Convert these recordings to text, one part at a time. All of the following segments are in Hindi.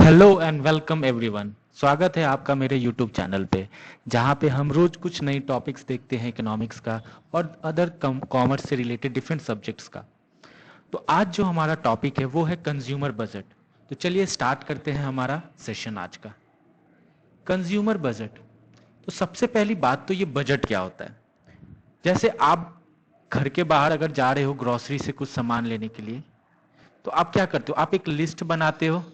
Hello and welcome everyone. स्वागत है आपका मेरे यूट्यूब चैनल पे, जहाँ पे हम रोज कुछ नई टॉपिक्स देखते हैं इकोनॉमिक्स का और अदर कॉमर्स से रिलेटेड डिफरेंट सब्जेक्ट्स का। तो आज जो हमारा टॉपिक है वो है कंज्यूमर बजट। तो चलिए स्टार्ट करते हैं हमारा सेशन आज का। कंज्यूमर बजट, तो सबसे पहली बात तो ये बजट क्या होता है। जैसे आप घर के बाहर अगर जा रहे हो ग्रोसरी से कुछ सामान लेने के लिए, तो आप क्या करते हो, आप एक लिस्ट बनाते हो।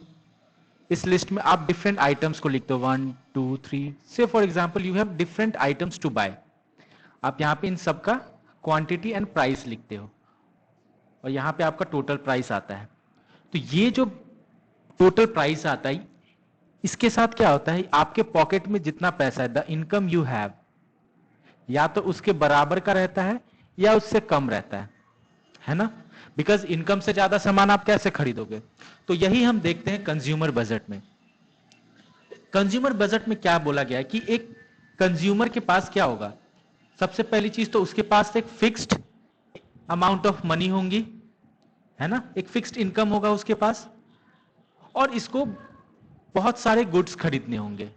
इस लिस्ट में आप डिफरेंट आइटम्स को लिखते हो, 1 2 3। Say for example you have different items to buy. आप यहाँ पे इन सब का क्वांटिटी एंड प्राइस लिखते हो और यहाँ पे आपका टोटल प्राइस आता है। तो ये जो टोटल प्राइस आता है, इसके साथ क्या होता है, आपके पॉकेट में जितना पैसा है, द इनकम यू हैव, या तो उसके बराबर का रहता है या उससे कम रहता है ना। बिकॉज इनकम से ज्यादा सामान आप कैसे खरीदोगे। तो यही हम देखते हैं कंज्यूमर बजट में। कंज्यूमर बजट में क्या बोला गया है कि एक कंज्यूमर के पास क्या होगा, सबसे पहली चीज तो उसके पास एक फिक्स्ड अमाउंट ऑफ मनी होंगी, है ना, एक फिक्स्ड इनकम होगा उसके पास, और इसको बहुत सारे गुड्स खरीदने होंगे।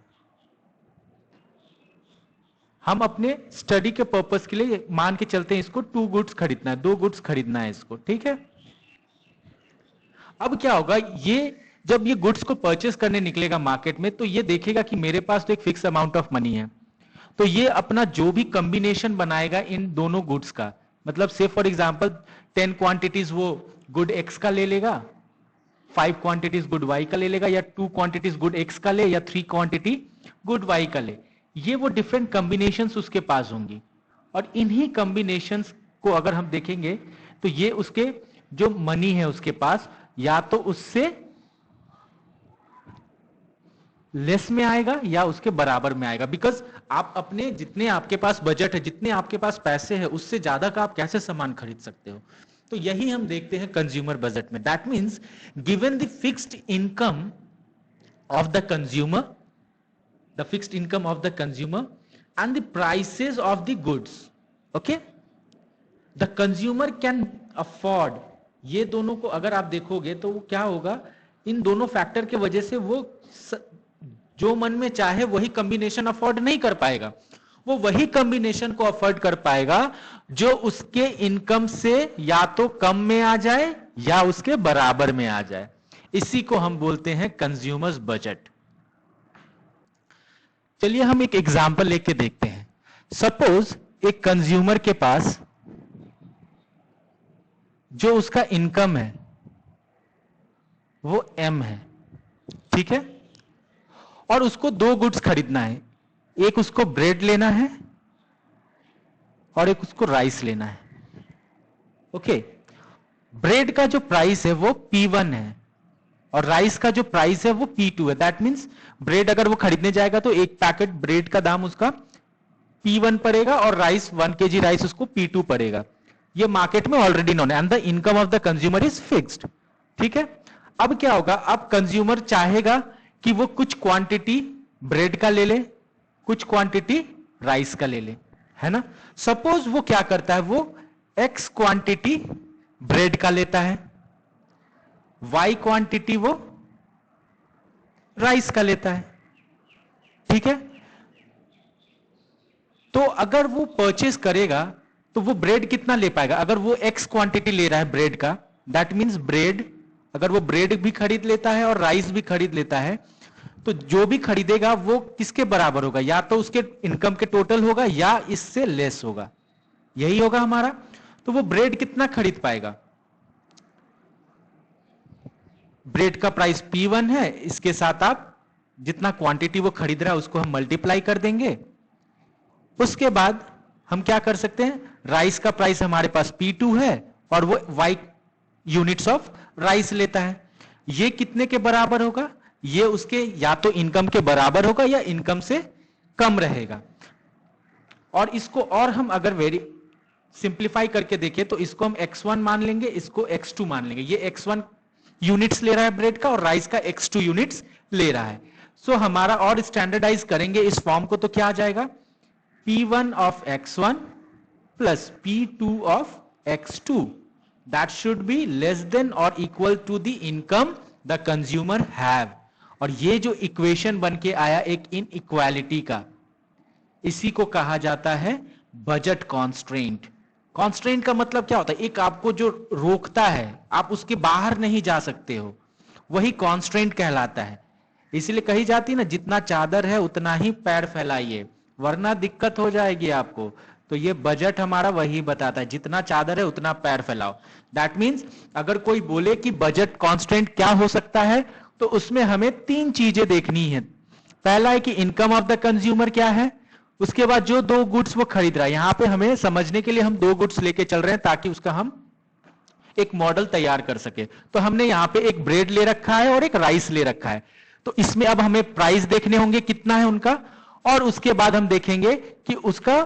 हम अपने स्टडी के पर्पस के लिए मान के चलते हैं इसको 2 गुड्स खरीदना है, 2 गुड्स खरीदना है इसको, ठीक है। अब क्या होगा, ये जब ये गुड्स को परचेस करने निकलेगा मार्केट में, तो ये देखेगा कि मेरे पास तो एक फिक्स अमाउंट ऑफ मनी है। तो ये अपना जो भी कॉम्बिनेशन बनाएगा इन दोनों गुड्स का, मतलब से फॉर एग्जांपल 10 क्वांटिटीज वो गुड एक्स का ले लेगा, 5 क्वांटिटीज गुड वाई का ले लेगा, या 2 क्वांटिटीज गुड एक्स का ले, या 3 क्वांटिटी गुड वाई का ले। ये वो डिफरेंट कॉम्बिनेशंस उसके पास होंगी, और इन्हीं कॉम्बिनेशंस को अगर हम देखेंगे तो ये उसके जो मनी है उसके पास, या तो उससे लेस में आएगा या उसके बराबर में आएगा। बिकॉज आप अपने जितने आपके पास बजट है, जितने आपके पास पैसे हैं, उससे ज्यादा का आप कैसे सामान खरीद सकते हो। तो यही हम देखते हैं कंज्यूमर बजट में। That means given the fixed income of the consumer, the fixed income of the consumer and the prices of the goods, okay, the consumer can afford। ये दोनों को अगर आप देखोगे तो वो क्या होगा, इन दोनों फैक्टर के वजह से वो जो मन में चाहे वही कॉम्बिनेशन अफोर्ड नहीं कर पाएगा। वो वही कॉम्बिनेशन को अफोर्ड कर पाएगा जो उसके इनकम से या तो कम में आ जाए या उसके बराबर में आ जाए। इसी को हम बोलते हैं कंज्यूमर्स बजट। चलिए हम एक एग्जाम्पल लेके देखते हैं। सपोज एक कंज्यूमर के पास जो उसका इनकम है वो एम है, ठीक है, और उसको 2 गुड्स खरीदना है। एक उसको ब्रेड लेना है और एक उसको राइस लेना है, ओके। ब्रेड का जो प्राइस है वो P1 है और राइस का जो प्राइस है वो P2 है। दैट मीन्स ब्रेड अगर वो खरीदने जाएगा तो एक पैकेट ब्रेड का दाम उसका P1 पड़ेगा और राइस 1 kg राइस उसको P2 पड़ेगा। ये मार्केट में ऑलरेडी नोन है, and the income of the consumer is fixed, ठीक है। अब क्या होगा, अब कंज्यूमर चाहेगा कि वो कुछ क्वांटिटी ब्रेड का ले ले, कुछ क्वांटिटी राइस का ले ले, है ना। सपोज वो क्या करता है, वो X क्वांटिटी ब्रेड का लेता है, Y क्वांटिटी वो राइस का लेता है, ठीक है। तो अगर वो परचेस करेगा तो वो ब्रेड कितना ले पाएगा, अगर वो X क्वांटिटी ले रहा है ब्रेड का, दैट मीन्स ब्रेड, अगर वो ब्रेड भी खरीद लेता है और राइस भी खरीद लेता है, तो जो भी खरीदेगा वो किसके बराबर होगा, या तो उसके इनकम के टोटल होगा या इससे लेस होगा, यही होगा हमारा। तो वो ब्रेड कितना खरीद पाएगा, ब्रेड का प्राइस P1 है, इसके साथ आप जितना क्वांटिटी वो खरीद रहा है उसको हम मल्टीप्लाई कर देंगे। उसके बाद हम क्या कर सकते हैं, राइस का प्राइस हमारे पास P2 है और वो Y यूनिट्स ऑफ राइस लेता है। ये कितने के बराबर होगा, ये उसके या तो इनकम के बराबर होगा या इनकम से कम रहेगा। और इसको और हम अगर वेरी सिंप्लीफाई करके देखें तो इसको हम X1 मान लेंगे, इसको X2 मान लेंगे। ये X1 यूनिट्स ले रहा है ब्रेड का और राइस का X2 यूनिट्स ले रहा है। सो हमारा और स्टैंडर्डाइज करेंगे इस फॉर्म को तो क्या आ जाएगा, P1 of X1 plus P2 of X2 that should be less than or equal to the income the consumer have। और ये जो इक्वेशन बन के आया एक इनइक्वालिटी का, इसी को कहा जाता है बजट कॉन्स्ट्रेंट। कॉन्स्ट्रेंट का मतलब क्या होता है? एक आपको जो रोकता है, आप उसके बाहर नहीं जा सकते हो, वही कॉन्स्ट्रेंट कहलाता है। इसलिए कही जाती है ना, जितना चादर है उतना ही पैर फैलाइए, वरना दिक्कत हो जाएगी आपको। तो ये बजट हमारा वही बताता है, जितना चादर है उतना पैर फैलाओ। दैट मीन्स अगर कोई बोले कि बजट कॉन्स्ट्रेंट क्या हो सकता है, तो उसमें हमें तीन चीजें देखनी है। पहला है कि इनकम ऑफ द कंज्यूमर क्या है, उसके बाद जो दो गुड्स वो खरीद रहा है। यहां पे हमें समझने के लिए हम दो गुड्स लेके चल रहे हैं ताकि उसका हम एक मॉडल तैयार कर सके। तो हमने यहां पे एक ब्रेड ले रखा है और एक राइस ले रखा है। तो इसमें अब हमें प्राइस देखने होंगे कितना है उनका, और उसके बाद हम देखेंगे कि उसका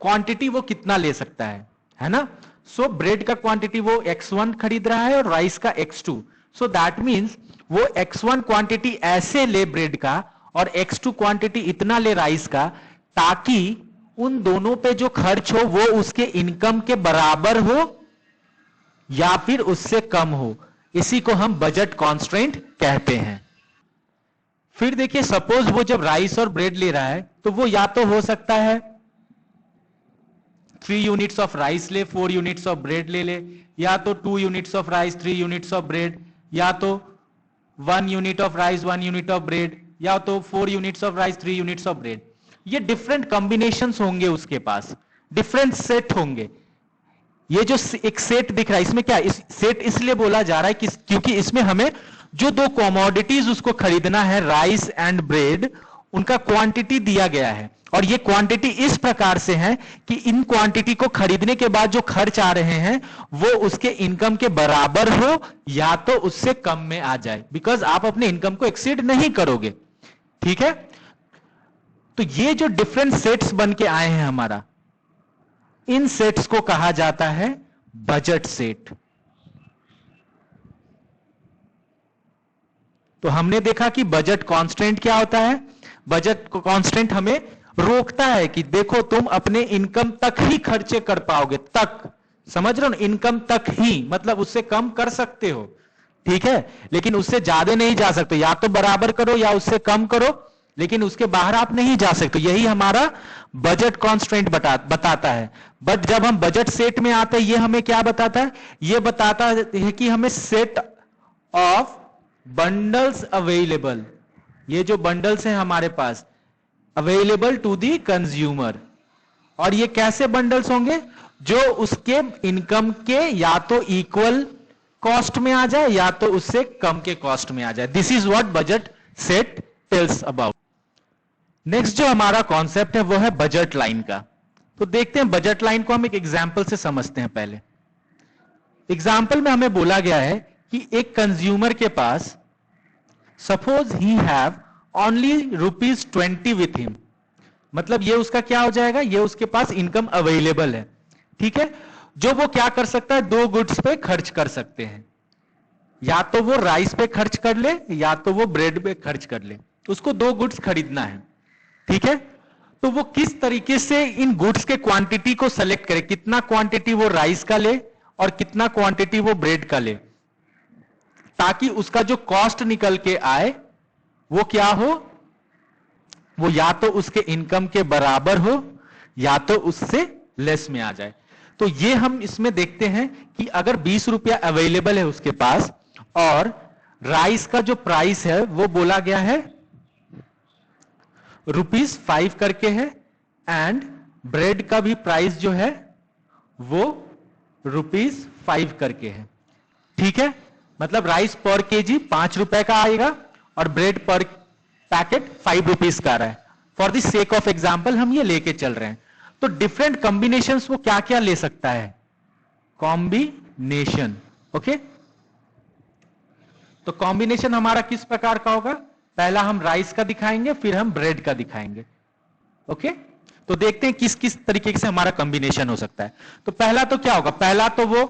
क्वांटिटी वो कितना ले सकता है ना। सो ब्रेड का क्वांटिटी वो x1 खरीद रहा है और राइस का x2। सो दैट मीन्स वो x1 क्वांटिटी ऐसे ले ब्रेड का और x2 क्वांटिटी इतना ले राइस का, ताकि उन दोनों पे जो खर्च हो वो उसके इनकम के बराबर हो या फिर उससे कम हो। इसी को हम बजट कॉन्स्ट्रेंट कहते हैं। फिर देखिए, सपोज वो जब राइस और ब्रेड ले रहा है तो वो या तो हो सकता है 3 यूनिट्स ऑफ राइस ले, 4 यूनिट्स ऑफ ब्रेड ले ले, या तो 2 units of rice, 3 units of bread, या तो 1 unit of rice, 1 unit of bread, या तो 4 units of rice, 3 units of bread. ये डिफरेंट कॉम्बिनेशंस होंगे, उसके पास डिफरेंट सेट होंगे। ये जो एक सेट दिख रहा है, इसमें क्या है? इस सेट इसलिए बोला जा रहा है कि क्योंकि इसमें हमें जो दो कमोडिटीज उसको खरीदना है, राइस एंड ब्रेड, उनका क्वांटिटी दिया गया है। और ये क्वांटिटी इस प्रकार से है कि इन क्वांटिटी को खरीदने के बाद जो खर्च आ रहे हैं वो उसके इनकम के बराबर हो या तो उससे कम में आ जाए, बिकॉज आप अपने इनकम को एक्सीड नहीं करोगे। ठीक है, तो ये जो डिफरेंट सेट्स बन के आए हैं हमारा, इन सेट्स को कहा जाता है बजट सेट। तो हमने देखा कि बजट कांस्टेंट क्या होता है। बजट कांस्टेंट हमें रोकता है कि देखो तुम अपने इनकम तक ही खर्चे कर पाओगे, तक, समझ रहे हो ना, इनकम तक ही, मतलब उससे कम कर सकते हो, ठीक है, लेकिन उससे ज्यादा नहीं जा सकते। या तो बराबर करो या उससे कम करो, लेकिन उसके बाहर आप नहीं जा सकते। यही हमारा बजट कांस्टेंट बताता है। बट जब हम बजट सेट में आते हैं, ये हमें क्या बताता है? ये बताता है कि हमें सेट ऑफ बंडल्स अवेलेबल, ये जो बंडल्स हैं हमारे पास, अवेलेबल टू दी कंज्यूमर। और ये कैसे बंडल्स होंगे? जो उसके इनकम के या तो इक्वल कॉस्ट में आ जाए या तो उससे कम के कॉस्ट में आ जाए। This is what budget set tells about. Next जो हमारा कॉन्सेप्ट है वो है बजट लाइन का। तो देखते हैं बजट लाइन को हम एक एग्जाम्पल से समझते हैं। पहले एग्जाम्पल में हमें बोला गया है कि एक कंज्यूमर के पास, suppose he have only ₹20 with him, मतलब ये उसका क्या हो जाएगा? ये उसके पास इनकम अवेलेबल है, ठीक है, जो वो क्या कर सकता है? दो गुड्स पे खर्च कर सकते हैं। या तो वो राइस पे खर्च कर ले या तो वो ब्रेड पे खर्च कर ले। उसको दो गुड्स खरीदना है, ठीक है। तो वो किस तरीके से इन गुड्स के क्वांटिटी को सेलेक्ट करे, कितना क्वांटिटी वो राइस का ले और कितना क्वांटिटी वो ब्रेड का ले, ताकि उसका जो कॉस्ट निकल के आए वो क्या हो? वो या तो उसके इनकम के बराबर हो या तो उससे लेस में आ जाए। तो ये हम इसमें देखते हैं कि अगर 20 रुपया अवेलेबल है उसके पास और राइस का जो प्राइस है वो बोला गया है ₹5 करके है, एंड ब्रेड का भी प्राइस जो है वो ₹5 करके है, ठीक है। मतलब राइस पर केजी 5 रुपए का आएगा और ब्रेड पर पैकेट 5 रुपीज का रहा है। For the sake of example हम ये लेके चल रहे हैं। तो डिफरेंट कॉम्बिनेशंस वो क्या क्या ले सकता है? Combination, okay. तो कॉम्बिनेशन हमारा किस प्रकार का होगा? पहला हम राइस का दिखाएंगे, फिर हम ब्रेड का दिखाएंगे, ओके। तो देखते हैं किस किस तरीके से हमारा कॉम्बिनेशन हो सकता है। तो पहला तो क्या होगा? पहला तो वो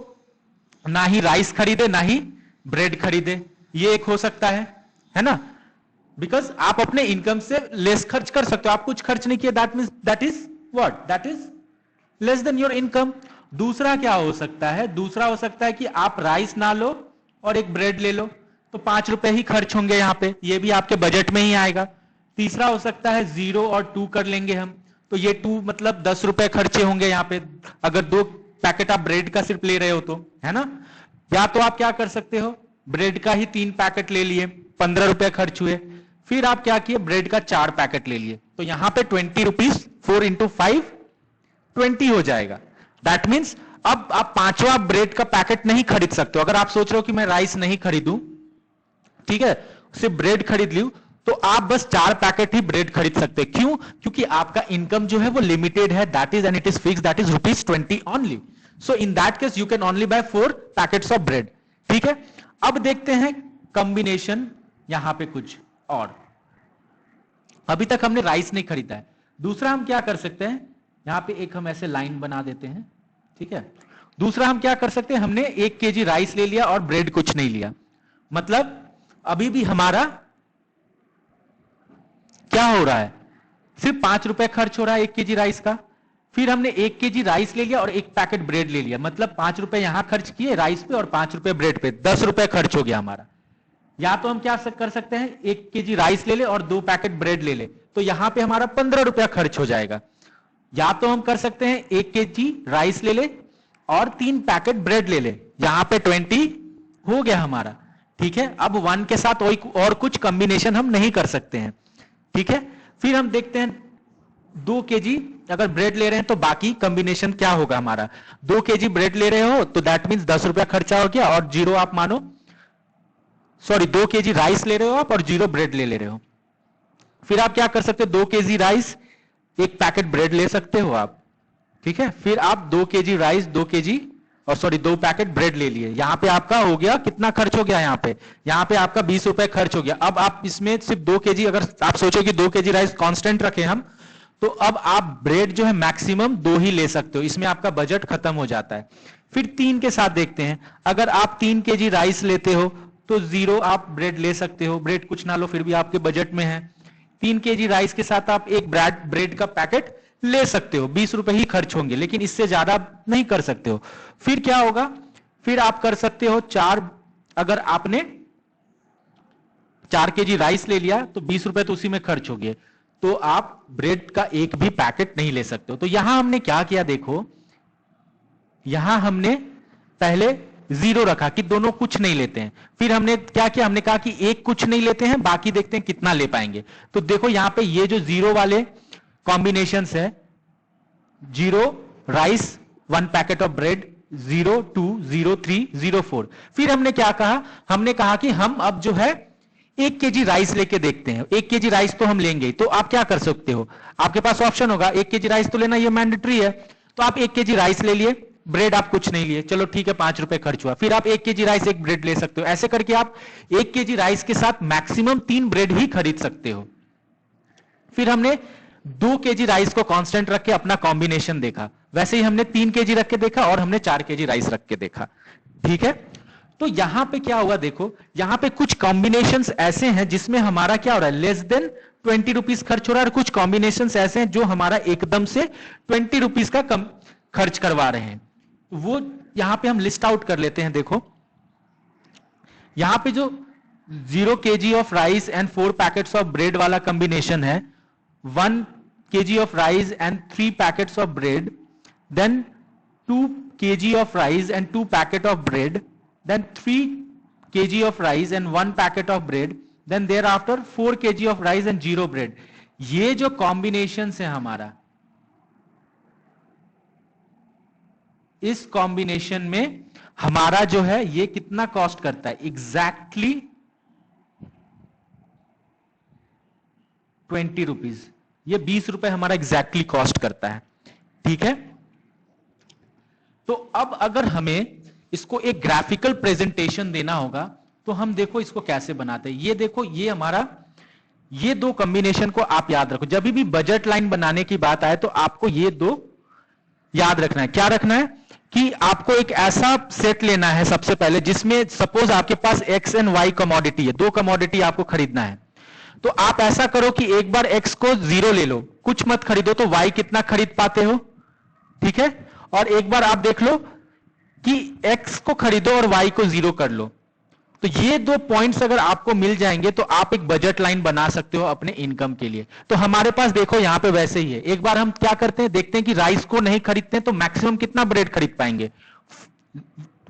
ना ही राइस खरीदे ना ही ब्रेड खरीदे, ये एक हो सकता है ना, बिकॉज आप अपने इनकम से लेस खर्च कर सकते हो। आप कुछ खर्च नहीं किया, that means that is what? That is less than your income. दूसरा क्या हो सकता है? दूसरा हो सकता है कि आप राइस ना लो और एक ब्रेड ले लो, तो 5 रुपए ही खर्च होंगे यहां पे, ये भी आपके बजट में ही आएगा। तीसरा हो सकता है 0 और 2 कर लेंगे हम, तो ये 2 मतलब 10 रुपए खर्चे होंगे यहां पे, अगर 2 पैकेट आप ब्रेड का सिर्फ ले रहे हो तो, है ना। या तो आप क्या कर सकते हो, ब्रेड का ही 3 पैकेट ले लिए, 15 रुपए खर्च हुए। फिर आप क्या किए, ब्रेड का 4 पैकेट ले लिए, तो यहां पे 20 रुपीज, 4 इंटू 5 20 हो जाएगा। दैट मीन्स अब आप 5वां ब्रेड का पैकेट नहीं खरीद सकते हो। अगर आप सोच रहे हो कि मैं राइस नहीं खरीदूं, ठीक है, सिर्फ ब्रेड खरीद लूं, तो आप बस 4 पैकेट ही ब्रेड खरीद सकते हैं। क्यों? क्योंकि आपका इनकम जो है वो लिमिटेड है, that is and it is fix, that is ₹20 only. So in that case you can only by 4 packets of bread. ठीक है, अब देखते हैं कॉम्बिनेशन यहां पे कुछ और। अभी तक हमने राइस नहीं खरीदा है। दूसरा हम क्या कर सकते हैं, यहां पे एक हम ऐसे लाइन बना देते हैं, ठीक है। दूसरा हम क्या कर सकते हैं, हमने 1 केजी राइस ले लिया और ब्रेड कुछ नहीं लिया, मतलब अभी भी हमारा क्या हो रहा है, सिर्फ 5 रुपए खर्च हो रहा है 1 केजी राइस का। फिर हमने 1 केजी राइस ले लिया और 1 पैकेट ब्रेड ले लिया, मतलब 5 रुपए यहां खर्च किए राइस पे और 5 रुपए ब्रेड पे, 10 रुपए खर्च हो गया हमारा। या तो हम क्या कर सकते हैं, 1 केजी राइस ले ले और 2 पैकेट ब्रेड ले ले, तो यहां पे हमारा 15 रुपया खर्च हो जाएगा। या तो हम कर सकते हैं 1 केजी राइस ले ले और 3 पैकेट ब्रेड ले ले, यहां पे 20 हो गया हमारा। ठीक है, अब 1 के साथ और कुछ कॉम्बिनेशन हम नहीं कर सकते हैं। ठीक है, फिर हम देखते हैं 2 केजी अगर ब्रेड ले रहे हैं तो बाकी कॉम्बिनेशन क्या होगा हमारा। 2 केजी ब्रेड ले रहे हो तो दैट मीन्स 10 रुपया खर्चा हो गया और 0 आप मानो, सॉरी 2 केजी राइस ले रहे हो आप और 0 ब्रेड ले रहे हो। फिर आप क्या कर सकते हो, 2 केजी राइस 1 पैकेट ब्रेड ले सकते हो आप। ठीक है, फिर आप 2 केजी राइस 2 केजी और सॉरी 2 पैकेट ब्रेड ले लिए, यहां पे आपका हो गया कितना खर्च हो गया, यहां पे आपका 20 रुपए खर्च हो गया। अब आप इसमें सिर्फ 2 केजी, अगर आप सोचो कि 2 केजी राइस कांस्टेंट रखें हम, तो अब आप ब्रेड जो है मैक्सिमम 2 ही ले सकते हो, इसमें आपका बजट खत्म हो जाता है। फिर 3 के साथ देखते हैं, अगर आप 3 केजी राइस लेते हो तो 0 आप ब्रेड ले सकते हो, ब्रेड कुछ ना लो फिर भी आपके बजट में है। 3 केजी राइस के साथ आप 1 ब्रेड का पैकेट ले सकते हो, 20 रुपए ही खर्च होंगे, लेकिन इससे ज्यादा नहीं कर सकते हो। फिर क्या होगा, फिर आप कर सकते हो 4, अगर आपने 4 केजी राइस ले लिया तो 20 रुपए तो उसी में खर्च हो गए, तो आप ब्रेड का 1 भी पैकेट नहीं ले सकते हो। तो यहां हमने क्या किया, देखो यहां हमने पहले 0 रखा कि दोनों कुछ नहीं लेते हैं। फिर हमने क्या किया, हमने कहा कि 1 कुछ नहीं लेते हैं, बाकी देखते हैं कितना ले पाएंगे। तो देखो यहां पे ये जो 0 वाले कॉम्बिनेशंस है, 0 राइस 1 पैकेट ऑफ ब्रेड, 0 2 0 3 0 4। फिर हमने क्या कहा, हमने कहा कि हम अब जो है 1 केजी राइस लेके देखते हैं। 1 केजी राइस तो हम लेंगे, तो आप क्या कर सकते हो, आपके पास ऑप्शन होगा 1 केजी राइस तो लेना, ये मैंडेटरी है, तो आप 1 केजी राइस ले लिए, ब्रेड आप कुछ नहीं लिए, चलो ठीक है 5 रुपए खर्च हुआ। फिर आप 1 केजी राइस 1 ब्रेड ले सकते हो, ऐसे करके आप 1 केजी राइस के साथ मैक्सिमम 3 ब्रेड ही खरीद सकते हो। फिर हमने 2 केजी राइस को कांस्टेंट रख के अपना कॉम्बिनेशन देखा, वैसे ही हमने 3 केजी रख के देखा और हमने 4 केजी राइस रख के देखा। ठीक है, तो यहां पे क्या हुआ, देखो यहां पे कुछ कॉम्बिनेशंस ऐसे हैं जिसमें हमारा क्या हो रहा है, लेस देन 20 रुपीज खर्च हो रहा है, और कुछ कॉम्बिनेशंस ऐसे हैं जो हमारा एकदम से 20 रुपीज का कम खर्च करवा रहे हैं। वो यहां पे हम लिस्ट आउट कर लेते हैं। देखो यहां पे जो 0 KG of rice and 4 packets of bread वाला कॉम्बिनेशन है, 1 kg of rice and 3 packets of bread, then 2 kg of rice and 2 packet of bread, then 3 kg of rice and 1 packet of bread, then thereafter 4 kg of rice and 0 bread। ये जो कॉम्बिनेशन है हमारा, इस कॉम्बिनेशन में हमारा जो है ये कितना कॉस्ट करता है, एग्जैक्टली 20 रुपीज, ये 20 रुपए हमारा एग्जैक्टली कॉस्ट करता है। ठीक है, तो अब अगर हमें इसको एक ग्राफिकल प्रेजेंटेशन देना होगा तो हम देखो इसको कैसे बनाते हैं। ये देखो, ये हमारा, ये 2 कॉम्बिनेशन को आप याद रखो, जब भी बजट लाइन बनाने की बात आए तो आपको ये 2 याद रखना है। क्या रखना है कि आपको एक ऐसा सेट लेना है सबसे पहले जिसमें सपोज आपके पास एक्स एंड वाई कमोडिटी है, 2 कमोडिटी आपको खरीदना है। तो आप ऐसा करो कि एक बार x को 0 ले लो, कुछ मत खरीदो, तो y कितना खरीद पाते हो। ठीक है, और एक बार आप देख लो कि x को खरीदो और y को 0 कर लो, तो ये दो पॉइंट्स अगर आपको मिल जाएंगे तो आप एक बजट लाइन बना सकते हो अपने इनकम के लिए। तो हमारे पास देखो यहां पे वैसे ही है। एक बार हम क्या करते हैं, देखते हैं कि राइस को नहीं खरीदते हैं तो मैक्सिमम कितना ब्रेड खरीद पाएंगे।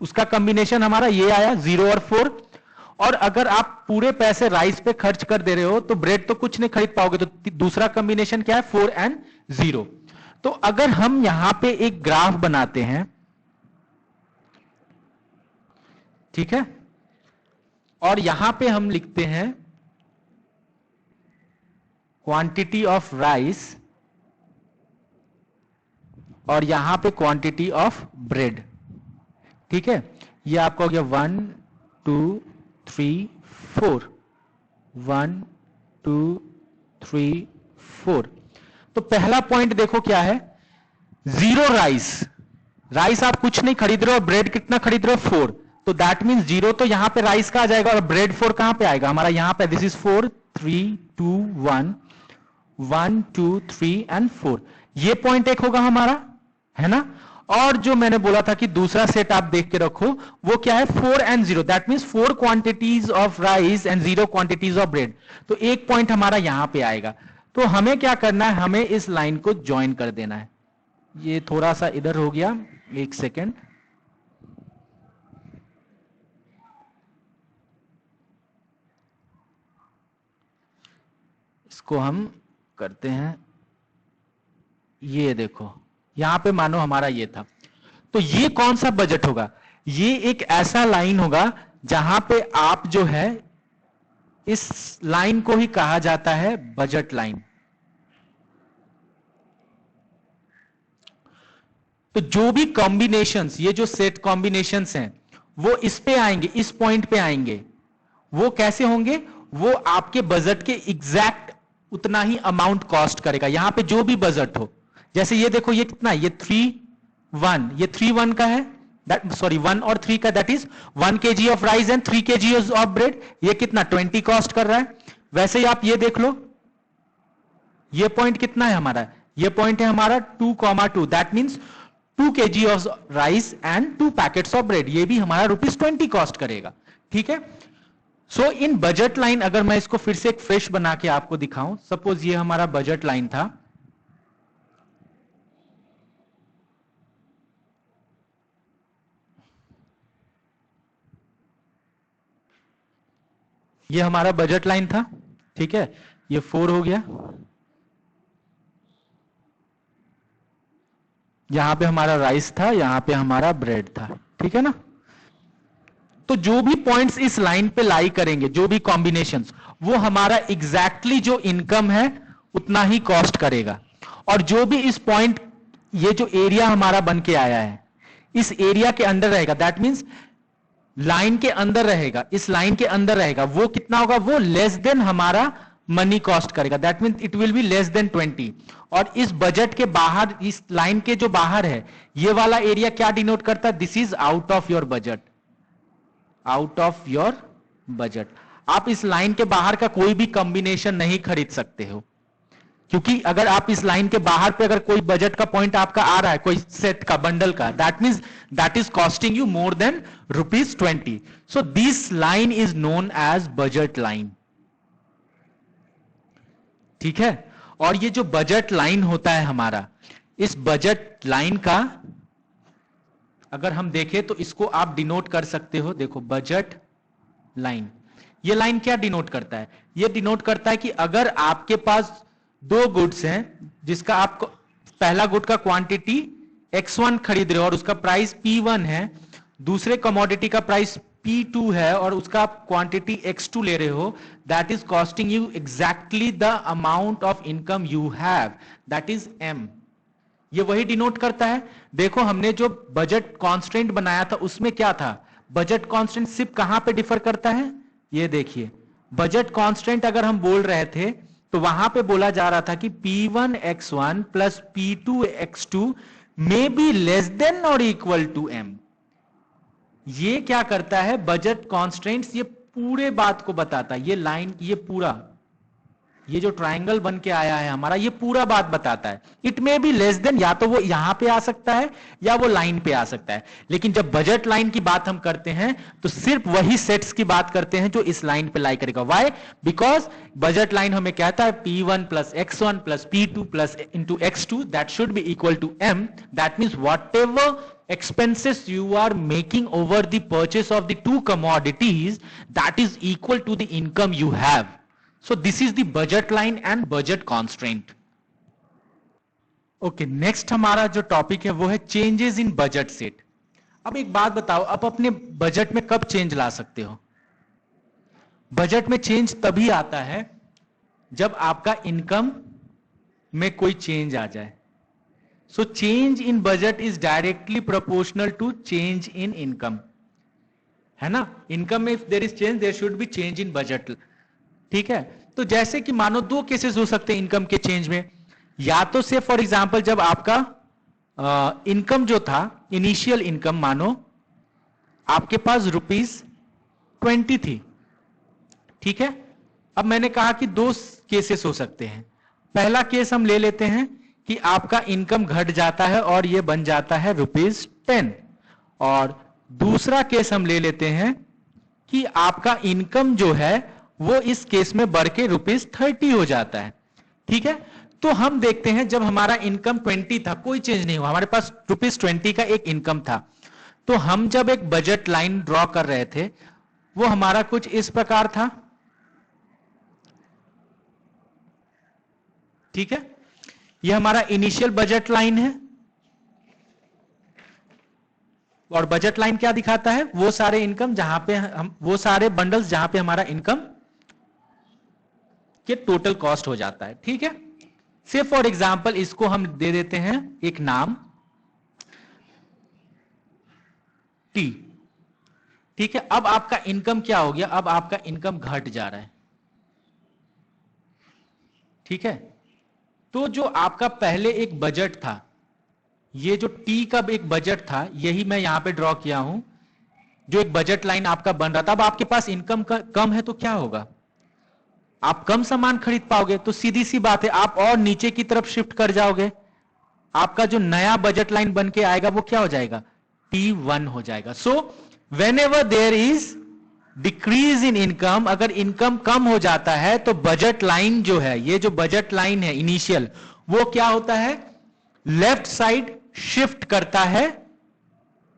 उसका कॉम्बिनेशन हमारा ये आया 0 और 4। और अगर आप पूरे पैसे राइस पे खर्च कर दे रहे हो तो ब्रेड तो कुछ नहीं खरीद पाओगे। तो दूसरा कॉम्बिनेशन क्या है, 4 एंड 0। तो अगर हम यहां पे एक ग्राफ बनाते हैं, ठीक है, और यहां पे हम लिखते हैं क्वांटिटी ऑफ राइस और यहां पे क्वांटिटी ऑफ ब्रेड, ठीक है। ये आपका हो गया 1 2 3 4, 1 2 3 4। तो पहला पॉइंट देखो क्या है, 0 राइस। राइस आप कुछ नहीं खरीद रहे हो, ब्रेड कितना खरीद रहे हो, 4। तो दैट मींस 0 तो यहां पे राइस का आ जाएगा और ब्रेड 4 कहां पे आएगा हमारा, यहां पे। This is 4 3 2 1, 1 2 3 and 4। ये पॉइंट एक होगा हमारा, है ना। और जो मैंने बोला था कि दूसरा सेट आप देख के रखो, वो क्या है, 4 and 0। That means 4 quantities of rice and 0 quantities of bread. तो एक पॉइंट हमारा यहां पे आएगा। तो हमें क्या करना है, हमें इस लाइन को ज्वाइन कर देना है। ये थोड़ा सा इधर हो गया, एक सेकेंड। इसको हम करते हैं, ये देखो यहां पे मानो हमारा ये था। तो ये कौन सा बजट होगा, ये एक ऐसा लाइन होगा जहां पे आप जो है, इस लाइन को ही कहा जाता है बजट लाइन। तो जो भी कॉम्बिनेशंस, ये जो सेट कॉम्बिनेशंस हैं, वो इस पे आएंगे, इस पॉइंट पे आएंगे। वो कैसे होंगे, वो आपके बजट के एग्जैक्ट उतना ही अमाउंट कॉस्ट करेगा। यहां पे जो भी बजट हो, जैसे ये देखो, ये कितना, ये 3 1, ये 3 1 का है, सॉरी 1 और 3 का, that is 1 kg of rice and 3 kg of bread. ये कितना 20 कॉस्ट कर रहा है। वैसे ही आप ये देख लो, ये पॉइंट कितना है हमारा, ये पॉइंट है हमारा 2,2, that means 2 kg of rice and 2 packets of bread. ये भी हमारा ₹20 कॉस्ट करेगा, ठीक है। सो इन बजट लाइन, अगर मैं इसको फिर से एक फ्रेश बना के आपको दिखाऊं, सपोज ये हमारा बजट लाइन था, ये हमारा बजट लाइन था, ठीक है। ये 4 हो गया, यहां पे हमारा राइस था, यहां पे हमारा ब्रेड था, ठीक है ना। तो जो भी पॉइंट्स इस लाइन पे लाई करेंगे, जो भी कॉम्बिनेशंस, वो हमारा एग्जैक्टली जो इनकम है उतना ही कॉस्ट करेगा। और जो भी इस पॉइंट, ये जो एरिया हमारा बन के आया है, इस एरिया के अंदर रहेगा, दैट मीन्स लाइन के अंदर रहेगा, इस लाइन के अंदर रहेगा, वो कितना होगा, वो लेस देन हमारा मनी कॉस्ट करेगा। That means it will be less than 20। और इस बजट के बाहर, इस लाइन के जो बाहर है, ये वाला एरिया क्या डिनोट करता है, this is out of your budget, out of your budget. आप इस लाइन के बाहर का कोई भी कॉम्बिनेशन नहीं खरीद सकते हो, क्योंकि अगर आप इस लाइन के बाहर पे अगर कोई बजट का पॉइंट आपका आ रहा है, कोई सेट का, बंडल का, that means that is costing you more than ₹20। So this line is known as budget line, ठीक है। और ये जो बजट लाइन होता है हमारा, इस बजट लाइन का अगर हम देखें तो इसको आप डिनोट कर सकते हो, देखो बजट लाइन। ये लाइन क्या डिनोट करता है, ये डिनोट करता है कि अगर आपके पास 2 गुड्स हैं, जिसका आप पहला गुड का क्वांटिटी X1 खरीद रहे हो और उसका प्राइस P1 है, दूसरे कमोडिटी का प्राइस P2 है और उसका आप क्वांटिटी X2 ले रहे हो, that is costing you exactly the amount of income you have, that is M। ये वही डिनोट करता है। देखो हमने जो बजट कॉन्स्टेंट बनाया था उसमें क्या था, बजट कॉन्स्टेंट सिर्फ कहां पे डिफर करता है, ये देखिए, बजट कॉन्स्टेंट अगर हम बोल रहे थे तो वहां पे बोला जा रहा था कि P1 X1 plus P2 X2 may be less than और इक्वल टू M। ये क्या करता है, बजट कॉन्स्टेंट्स ये पूरे बात को बताता है, ये लाइन, ये पूरा, ये जो ट्रायंगल बन के आया है हमारा, ये पूरा बात बताता है। It may be less than, या तो वो यहां पे आ सकता है या वो लाइन पे आ सकता है, लेकिन जब बजट लाइन की बात हम करते हैं तो सिर्फ वही सेट्स की बात करते हैं जो इस लाइन पे लाई करेगा। व्हाई? बिकॉज बजट लाइन हमें कहता है P1 plus X1 plus P2 plus into X2 that should be equal to M। That means whatever expenses you are making over the purchase of the two commodities, that is equal to the income you have. So this is the budget line and budget constraint. Okay, next हमारा जो टॉपिक है वो है चेंजेस इन बजट सेट। अब एक बात बताओ, आप अपने बजट में कब चेंज ला सकते हो? बजट में चेंज तभी आता है जब आपका इनकम में कोई चेंज आ जाए। So change in budget is directly proportional to change in income, है ना? इनकम में if there is change, there should be change in budget. ठीक है? तो जैसे कि मानो दो केसेस हो सकते हैं इनकम के चेंज में, या तो से फॉर एग्जांपल जब आपका इनकम जो था, इनिशियल इनकम मानो आपके पास ₹20 थी, ठीक है? अब मैंने कहा कि दो केसेस हो सकते हैं। पहला केस हम ले लेते हैं कि आपका इनकम घट जाता है और ये बन जाता है ₹10, और दूसरा केस हम ले लेते हैं कि आपका इनकम जो है वो इस केस में बढ़ के ₹30 हो जाता है। ठीक है? तो हम देखते हैं जब हमारा इनकम 20 था, कोई चेंज नहीं हुआ, हमारे पास ₹20 का एक इनकम था, तो हम जब एक बजट लाइन ड्रॉ कर रहे थे वो हमारा कुछ इस प्रकार था। ठीक है? ये हमारा इनिशियल बजट लाइन है, और बजट लाइन क्या दिखाता है? वो सारे इनकम जहां पे हम, वो सारे बंडल्स जहां पे हमारा इनकम के टोटल कॉस्ट हो जाता है। ठीक है? से फॉर एग्जांपल इसको हम दे देते हैं एक नाम T। ठीक है? अब आपका इनकम क्या हो गया? अब आपका इनकम घट जा रहा है। ठीक है? तो जो आपका पहले एक बजट था, ये जो T का एक बजट था, यही मैं यहां पे ड्रॉ किया हूं, जो एक बजट लाइन आपका बन रहा था। अब आपके पास इनकम कम है तो क्या होगा? आप कम सामान खरीद पाओगे, तो सीधी सी बात है आप और नीचे की तरफ शिफ्ट कर जाओगे। आपका जो नया बजट लाइन बन के आएगा वो क्या हो जाएगा? T1 हो जाएगा। So whenever there is decrease in income, अगर इनकम कम हो जाता है तो बजट लाइन जो है, ये जो बजट लाइन है इनिशियल, वो क्या होता है? लेफ्ट साइड शिफ्ट करता है।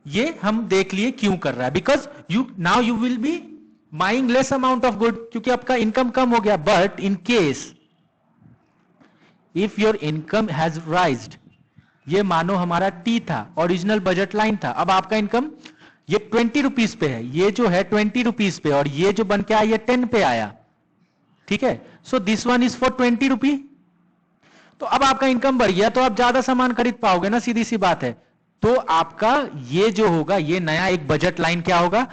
ये हम देख लिए क्यों कर रहा है, because you now you will be buying less amount of good, क्योंकि आपका इनकम कम हो गया। But in case if your income has राइज्ड, ये मानो हमारा T था, ओरिजिनल बजट लाइन था, अब आपका इनकम ये ₹20 पे है, ये जो है ₹20 पे, और ये जो बन के आया ये 10 पे आया। ठीक है? So this one is for ₹20। तो अब आपका इनकम बढ़ गया तो आप ज्यादा सामान खरीद पाओगे ना, सीधी सी बात है। तो आपका ये जो होगा, ये नया एक बजट लाइन क्या होगा?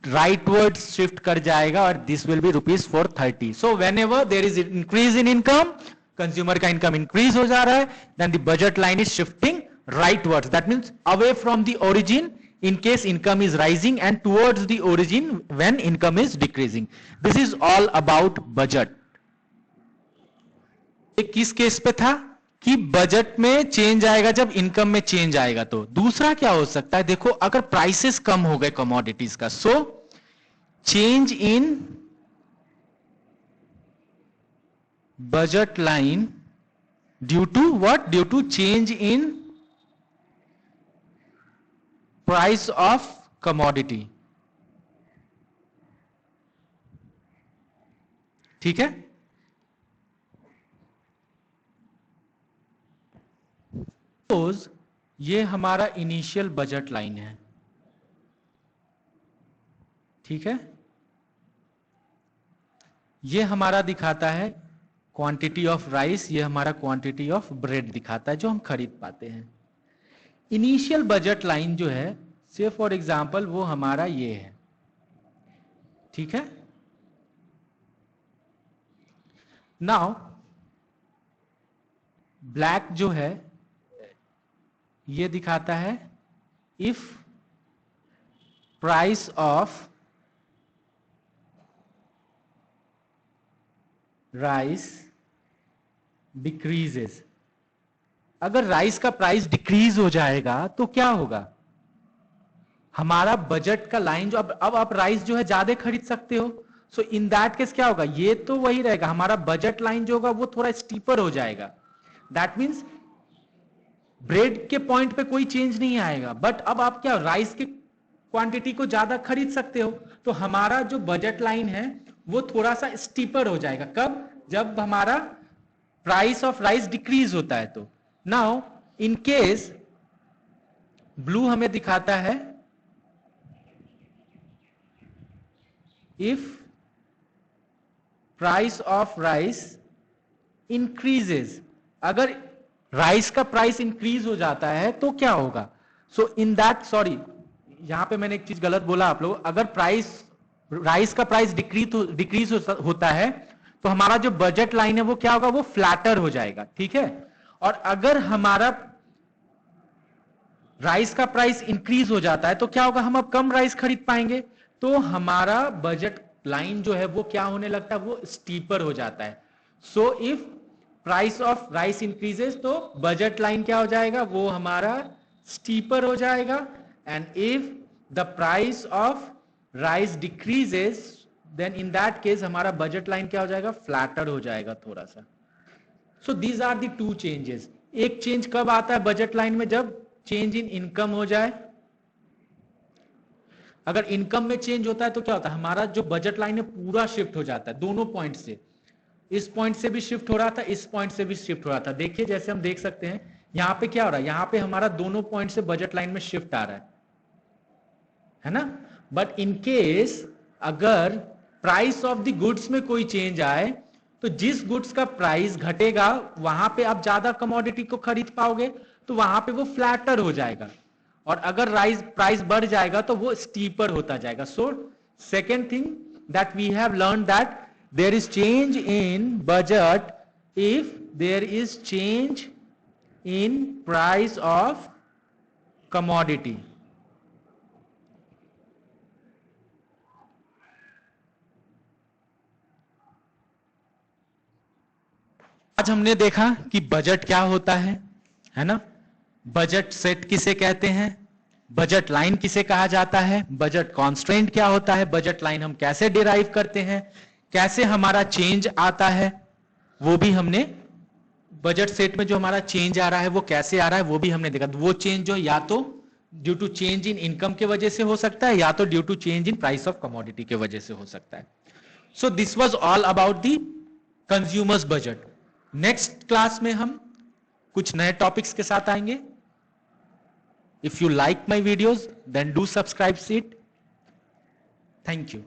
राइटवर्ड शिफ्ट कर जाएगा, और this will be ₹430। So whenever there is increase in income, consumer का इनकम इंक्रीज हो जा रहा है, then the budget line is shifting rightwards, that means away from the origin in case income is rising, and towards the origin when income is decreasing. This is all about budget. एक किस केस पे था कि बजट में चेंज आएगा जब इनकम में चेंज आएगा। तो दूसरा क्या हो सकता है? देखो, अगर प्राइसेस कम हो गए कमोडिटीज का, so change in budget line due to what? Due to change in price of commodity. ठीक है? सपोज ये हमारा इनिशियल बजट लाइन है। ठीक है? ये हमारा दिखाता है क्वांटिटी ऑफ राइस, ये हमारा क्वांटिटी ऑफ ब्रेड दिखाता है जो हम खरीद पाते हैं। इनिशियल बजट लाइन जो है, से फॉर एग्जांपल वो हमारा ये है। ठीक है? नाउ ब्लैक जो है ये दिखाता है if price of rice decreases. अगर राइस का प्राइस डिक्रीज हो जाएगा तो क्या होगा? हमारा बजट का लाइन जो अब आप राइस जो है ज्यादा खरीद सकते हो, सो इन दैट केस क्या होगा? ये तो वही रहेगा, हमारा बजट लाइन जो होगा वो थोड़ा स्टीपर हो जाएगा। दैट मीन्स ब्रेड के पॉइंट पे कोई चेंज नहीं आएगा, बट अब आप क्या राइस की क्वांटिटी को ज्यादा खरीद सकते हो, तो हमारा जो बजट लाइन है वो थोड़ा सा स्टीपर हो जाएगा। कब? जब हमारा प्राइस ऑफ राइस डिक्रीज होता है। तो नाउ इन केस ब्लू हमें दिखाता है if price of rice increases, अगर राइस का प्राइस इंक्रीज हो जाता है तो क्या होगा? सो इन दैट, सॉरी यहां पे मैंने एक चीज गलत बोला आप लोग, अगर राइस का प्राइस डिक्रीज होता है तो हमारा जो बजट लाइन है वो क्या होगा? वो फ्लैटर हो जाएगा, ठीक है। और अगर हमारा राइस का प्राइस इंक्रीज हो जाता है तो क्या होगा? हम अब कम राइस खरीद पाएंगे, तो हमारा बजट लाइन जो है वो क्या होने लगता है? वो स्टीपर हो जाता है। So if price of rice increases तो बजट लाइन क्या हो जाएगा? वो हमारा स्टीपर हो जाएगा। And if the price of rice decreases then in that case हमारा बजट लाइन क्या हो जाएगा? फ्लैटर हो जाएगा थोड़ा सा। So these are the two changes. एक चेंज कब आता है बजट लाइन में? जब चेंज इन इनकम हो जाए। अगर इनकम में चेंज होता है तो क्या होता है? हमारा जो बजट लाइन है पूरा शिफ्ट हो जाता है दोनों पॉइंट से। इस पॉइंट से भी शिफ्ट हो रहा था, इस पॉइंट से भी शिफ्ट हो रहा था। देखिए जैसे हम देख सकते हैं यहां पे क्या हो रहा है, यहां पे हमारा दोनों पॉइंट से बजट लाइन में शिफ्ट आ रहा है ना। बट इन केस अगर प्राइस ऑफ द गुड्स में कोई चेंज आए तो जिस गुड्स का प्राइस घटेगा वहां पे आप ज्यादा कमोडिटी को खरीद पाओगे, तो वहां पे वो फ्लैटर हो जाएगा। और अगर प्राइस बढ़ जाएगा तो वो स्टीपर होता जाएगा। So second thing that we have learn that there is change in budget if there is change in price of commodity. आज हमने देखा कि बजट क्या होता है ना। बजट सेट किसे कहते हैं, बजट लाइन किसे कहा जाता है, बजट कॉन्स्ट्रेंट क्या होता है, बजट लाइन हम कैसे डिराइव करते हैं, कैसे हमारा चेंज आता है वो भी हमने, बजट सेट में जो हमारा चेंज आ रहा है वो कैसे आ रहा है वो भी हमने देखा। वो चेंज जो या तो due to change in income के वजह से हो सकता है या तो due to change in price of commodity के वजह से हो सकता है। So this was all about the consumers budget. Next class में हम कुछ नए टॉपिक्स के साथ आएंगे। If you like my videos, then do subscribe it. Thank you.